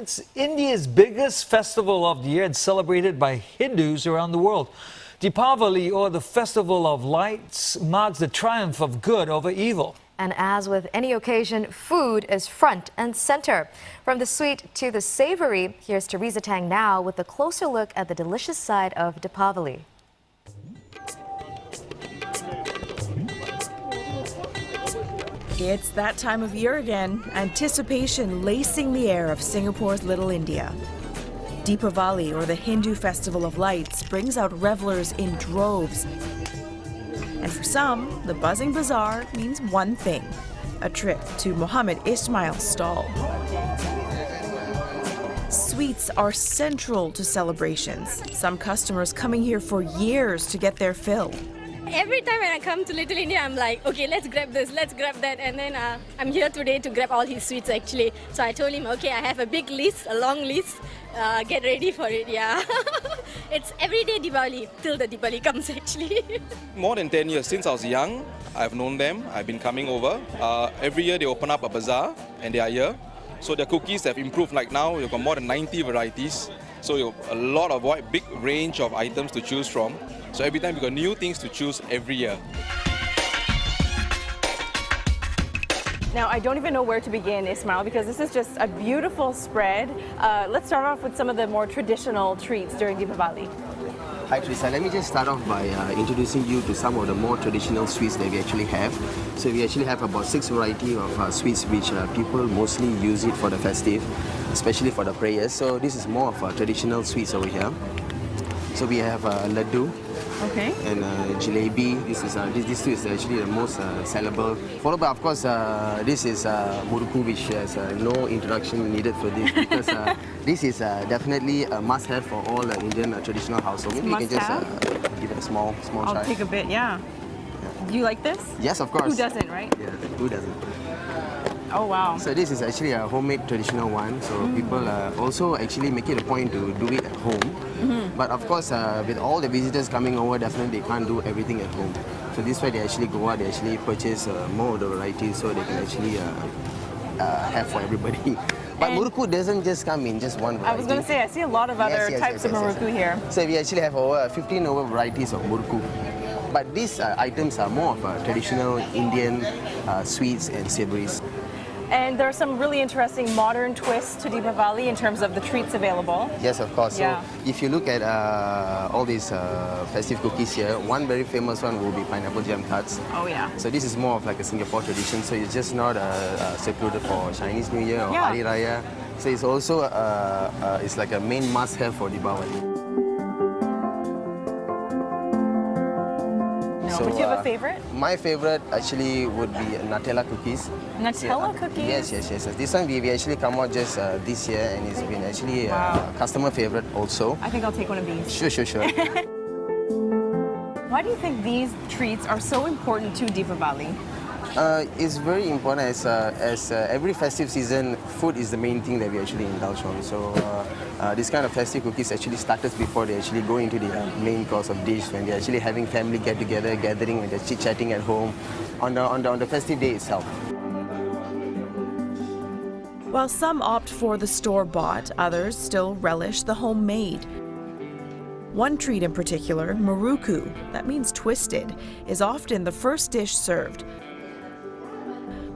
It's India's biggest festival of the year and celebrated by Hindus around the world. Diwali, or the Festival of Lights, marks the triumph of good over evil. And as with any occasion, food is front and center. From the sweet to the savory, here's Teresa Tang now with a closer look at the delicious side of Diwali. It's that time of year again, anticipation lacing the air of Singapore's Little India. Diwali, or the Hindu Festival of Lights, brings out revelers in droves. And for some, the buzzing bazaar means one thing: a trip to Mohammed Ismail's stall. Sweets are central to celebrations. Some customers coming here for years to get their fill. Every time when I come to Little India, I'm like, okay, let's grab this, let's grab that. And then I'm here today to grab all his sweets actually. So I told him, okay, I have a big list, a long list. Get ready for it, yeah. It's everyday Diwali till the Diwali comes actually. More than 10 years since I was young, I've known them. I've been coming over. Every year they open up a bazaar and they are here. So their cookies have improved. Like now, you've got more than 90 varieties. So you have a lot of big range of items to choose from. So every time you've got new things to choose every year. Now, I don't even know where to begin, Ismail, because this is just a beautiful spread. Let's start off with some of the more traditional treats during Diwali. Hi Teresa, let me just start off by introducing you to some of the more traditional sweets that we actually have. So we actually have about 6 varieties of sweets which people mostly use it for the festive, especially for the prayers. So this is more of traditional sweets over here. So we have laddu. Okay. And jalebi. This two is actually the most sellable. Followed by, of course, this is muruku, which has no introduction needed for this, because this is definitely a must-have for all Indian traditional households. Maybe you can just give it a small try. I'll take a bit, yeah. Do you like this? Yes, of course. Who doesn't, right? Yeah, who doesn't? Oh, wow. So this is actually a homemade traditional one. So people also actually make it a point to do it at home. But of course, with all the visitors coming over, definitely they can't do everything at home. So this way they actually go out, they actually purchase more of the varieties so they can actually have for everybody. But muruku doesn't just come in just one variety. I was going to say, I see a lot of other types of muruku here. So we actually have over 15 varieties of muruku. But these items are more of traditional Indian sweets and savories. And there are some really interesting modern twists to Diwali in terms of the treats available. Yes, of course. Yeah. So if you look at all these festive cookies here, one very famous one will be pineapple jam tarts. Oh yeah. So this is more of like a Singapore tradition. So it's just not secluded for Chinese New Year or Hari Raya. So it's also it's like a main must-have for Diwali. So, but do you have a favorite? My favorite actually would be Nutella cookies. Nutella cookies? Yes. This one we actually come out just this year, and it's been actually a customer favorite also. I think I'll take one of these. Sure. Why do you think these treats are so important to Diwali? It's very important as every festive season, food is the main thing that we actually indulge on. So this kind of festive cookies actually started before they actually go into the main course of dish, when they're actually having family get-together, gathering, and they're chit-chatting at home on the festive day itself. While some opt for the store-bought, others still relish the homemade. One treat in particular, muruku, that means twisted, is often the first dish served.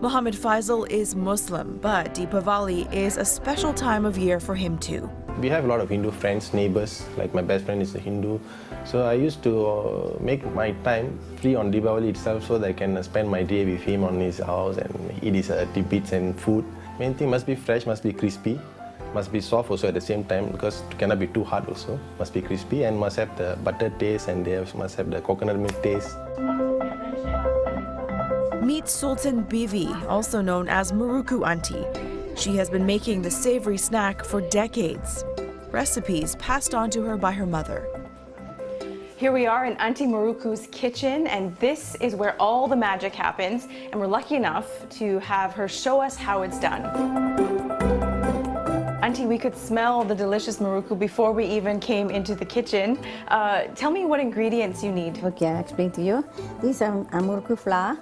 Muhammad Faisal is Muslim, but Diwali is a special time of year for him too. We have a lot of Hindu friends, neighbors, like my best friend is a Hindu. So I used to make my time free on Diwali itself so that I can spend my day with him on his house and eat his tidbits and food. Main thing must be fresh, must be crispy, must be soft also at the same time, because it cannot be too hard also. Must be crispy and must have the butter taste, and they must have the coconut milk taste. Meet Sultan Bivi, also known as Muruku Auntie. She has been making the savory snack for decades. Recipes passed on to her by her mother. Here we are in Auntie Muruku's kitchen, and this is where all the magic happens. And we're lucky enough to have her show us how it's done. Auntie, we could smell the delicious muruku before we even came into the kitchen. Tell me what ingredients you need. Okay, I'll explain to you. This is muruku flour.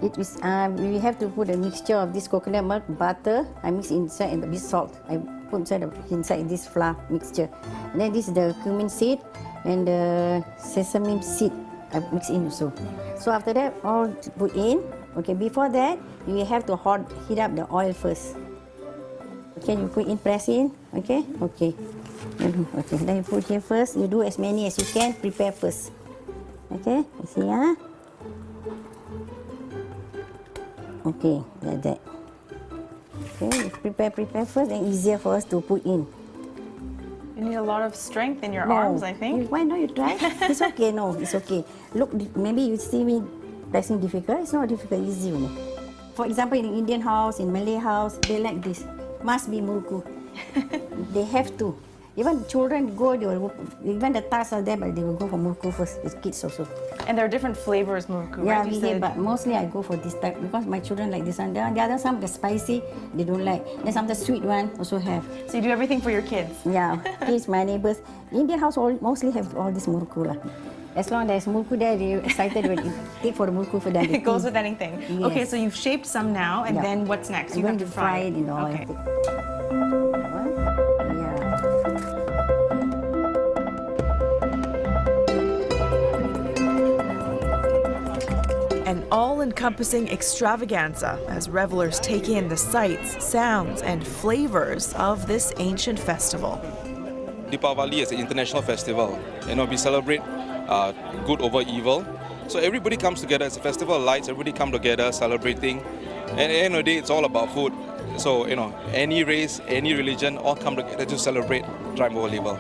It is, we have to put a mixture of this coconut milk, butter. I mix inside and a bit salt. I put inside this flour mixture. And then this is the cumin seed and the sesame seed. I mix in also. So after that, all put in. Okay, before that, you have to heat up the oil first. Okay, you put in, press in. Okay, okay. Okay, then you put here first. You do as many as you can. Prepare first. Okay, you see, huh? Okay, like that. Okay, prepare first, then easier for us to put in. You need a lot of strength in your arms, I think. Why not you try? It's okay, no, it's okay. Look, maybe you see me pressing difficult. It's not difficult, easy. You know. For example, in Indian house, in Malay house, they like this. Must be muruku. They have to. Even children go, they will, even the tasks are there, but they will go for muruku first. It's kids also. And there are different flavors, muruku, yeah, right? we have, but mostly I go for this type because my children like this one. The other some the spicy, they don't like. Then some the sweet one also have. So you do everything for your kids? Yeah, kids, my neighbors. Indian house mostly have all this muruku lah. As long as there's muruku there, they're excited when you take for the muruku for them. It goes with anything. Yes. Okay, so you've shaped some now, and then what's next? You have to fry it. In oil. Okay. An all-encompassing extravaganza as revelers take in the sights, sounds, and flavors of this ancient festival. Diwali is an international festival. You know, we celebrate good over evil. So everybody comes together. It's a festival of lights. Everybody come together celebrating. And at the end of the day, it's all about food. So, you know, any race, any religion, all come together to celebrate triumph over evil.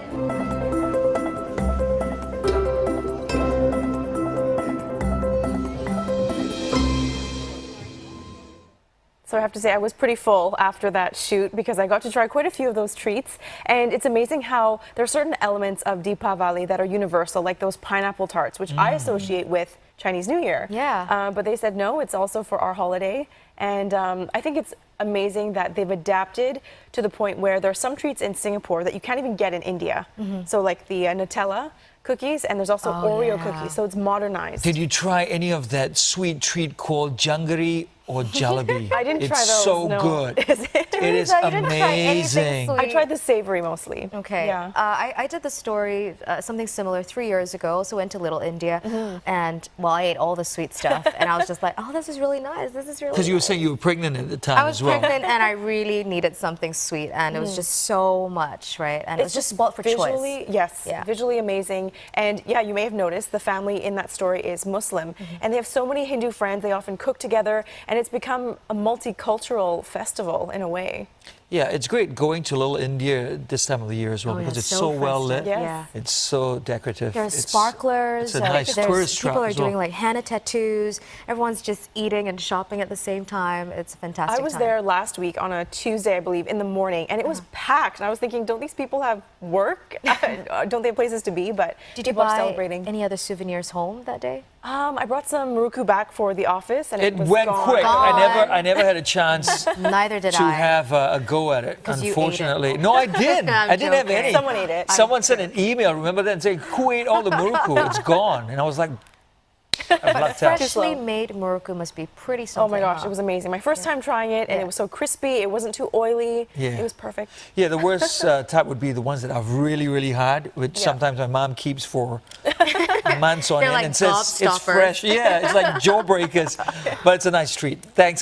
So I have to say I was pretty full after that shoot because I got to try quite a few of those treats. And it's amazing how there are certain elements of Deepavali that are universal, like those pineapple tarts, which I associate with Chinese New Year. Yeah. But they said, no, it's also for our holiday. And I think it's amazing that they've adapted to the point where there are some treats in Singapore that you can't even get in India. So like the Nutella cookies, and there's also Oreo cookies, so it's modernized. Did you try any of that sweet treat called janggery or jalebi? I didn't try those. It's so no. good. Is it? It is You didn't try anything amazing. sweet? I tried the savory mostly. Okay. Yeah. I did the story, something similar 3 years ago. Also went to Little India, and well, I ate all the sweet stuff, and I was just like, oh, this is really nice. This is really. Because you were saying you were pregnant at the time I was as well. pregnant, and I really needed something sweet, and it was just so much, right? And it was just spoiled for visually, choice. yes, Yeah. visually amazing. And yeah, you may have noticed the family in that story is Muslim, and they have so many Hindu friends. They often cook together, and it's become a multicultural festival in a way. Yeah, it's great going to Little India this time of the year as well because it's so well lit. Yes. Yeah. It's so decorative. There's sparklers. It's a nice there's tourist trap people are as well. doing like henna tattoos. Everyone's just eating and shopping at the same time. It's a fantastic. I was time. there last week on a Tuesday, I believe, in the morning, and it was packed. And I was thinking, don't these people have work? Don't they have places to be? But Did you people are buy celebrating. any other souvenirs home that day? I brought some muruku back for the office, and It was went gone. quick. I never had a chance Neither did to I. have a go at it. 'Cause you ate it. Unfortunately, no, I didn't. I'm I didn't have joking. any. Someone ate it. Someone sent an email. Remember that, saying who ate all the muruku? It's gone, and I was like, I blacked out. Freshly made muruku must be pretty something. Oh my gosh, huh? it was amazing. My first time trying it, and Yeah. it was so crispy. It wasn't too oily. Yeah. It was perfect. Yeah, the worst type would be the ones that are really, really hard, which Yeah. sometimes my mom keeps for months on They're end like and says it's gobstoppers. fresh. Yeah, it's like jawbreakers, but it's a nice treat. Thanks.